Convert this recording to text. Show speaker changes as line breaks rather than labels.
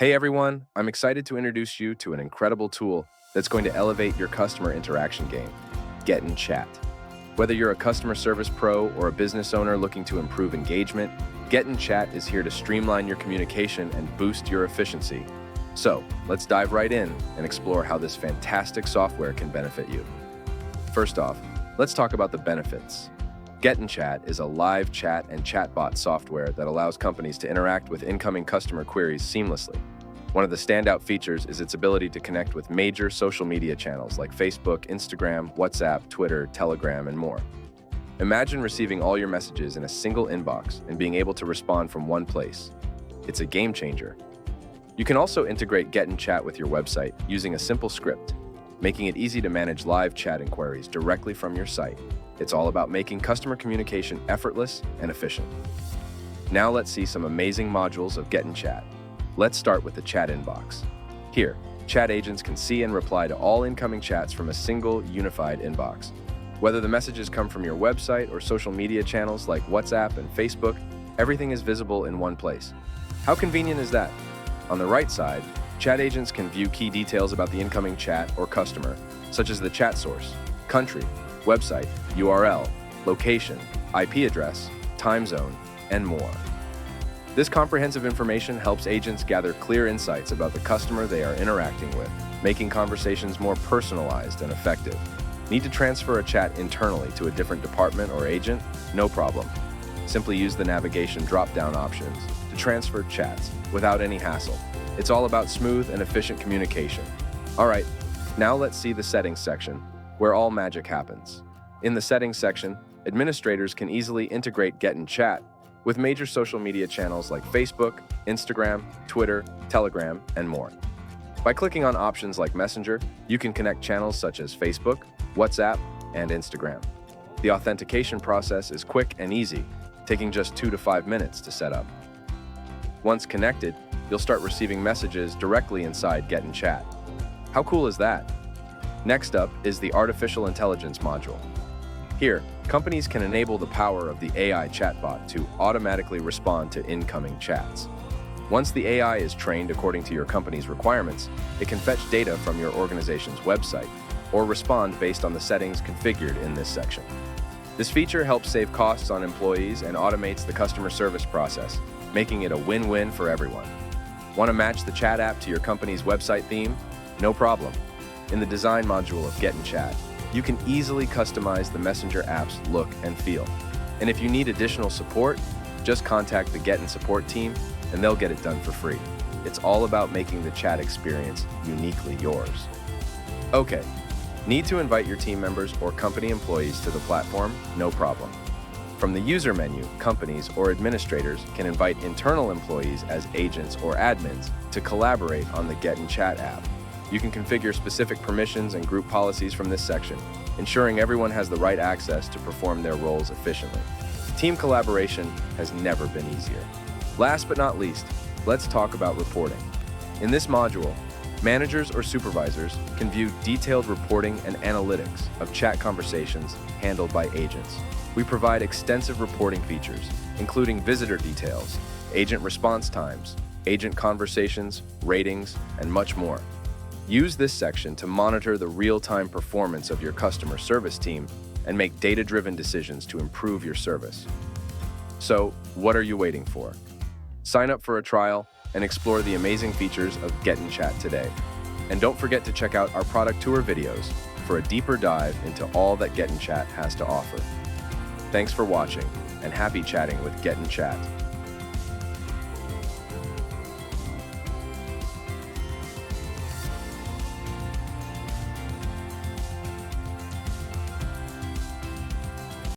Hey everyone, I'm excited to introduce you to an incredible tool that's going to elevate your customer interaction game, Getyn Chat. Whether you're a customer service pro or a business owner looking to improve engagement, Getyn Chat is here to streamline your communication and boost your efficiency. So, let's dive right in and explore how this fantastic software can benefit you. First off, let's talk about the benefits. Getyn Chat is a live chat and chatbot software that allows companies to interact with incoming customer queries seamlessly. One of the standout features is its ability to connect with major social media channels like Facebook, Instagram, WhatsApp, Twitter, Telegram, and more. Imagine receiving all your messages in a single inbox and being able to respond from one place. It's a game changer. You can also integrate Getyn Chat with your website using a simple script, making it easy to manage live chat inquiries directly from your site. It's all about making customer communication effortless and efficient. Now let's see some amazing modules of Getyn Chat. Let's start with the chat inbox. Here, chat agents can see and reply to all incoming chats from a single unified inbox. Whether the messages come from your website or social media channels like WhatsApp and Facebook, everything is visible in one place. How convenient is that? On the right side, chat agents can view key details about the incoming chat or customer, such as the chat source, country, website, URL, location, IP address, time zone, and more. This comprehensive information helps agents gather clear insights about the customer they are interacting with, making conversations more personalized and effective. Need to transfer a chat internally to a different department or agent? No problem. Simply use the navigation drop-down options to transfer chats without any hassle. It's all about smooth and efficient communication. All right, now let's see the settings section, where all magic happens. In the settings section, administrators can easily integrate Getyn Chat with major social media channels like Facebook, Instagram, Twitter, Telegram, and more. By clicking on options like Messenger, you can connect channels such as Facebook, WhatsApp, and Instagram. The authentication process is quick and easy, taking just 2 to 5 minutes to set up. Once connected, you'll start receiving messages directly inside Getyn Chat. How cool is that? Next up is the Artificial Intelligence module. Here, companies can enable the power of the AI Chatbot to automatically respond to incoming chats. Once the AI is trained according to your company's requirements, it can fetch data from your organization's website or respond based on the settings configured in this section. This feature helps save costs on employees and automates the customer service process, making it a win-win for everyone. Want to match the chat app to your company's website theme? No problem. In the Design module of Getyn Chat, you can easily customize the Messenger app's look and feel. And if you need additional support, just contact the Getyn support team and they'll get it done for free. It's all about making the chat experience uniquely yours. Okay, need to invite your team members or company employees to the platform? No problem. From the user menu, companies or administrators can invite internal employees as agents or admins to collaborate on the Getyn Chat app. You can configure specific permissions and group policies from this section, ensuring everyone has the right access to perform their roles efficiently. Team collaboration has never been easier. Last but not least, let's talk about reporting. In this module, managers or supervisors can view detailed reporting and analytics of chat conversations handled by agents. We provide extensive reporting features, including visitor details, agent response times, agent conversations, ratings, and much more. Use this section to monitor the real-time performance of your customer service team and make data-driven decisions to improve your service. So, what are you waiting for? Sign up for a trial and explore the amazing features of Getyn Chat today. And don't forget to check out our product tour videos for a deeper dive into all that Getyn Chat has to offer. Thanks for watching, and happy chatting with Getyn Chat.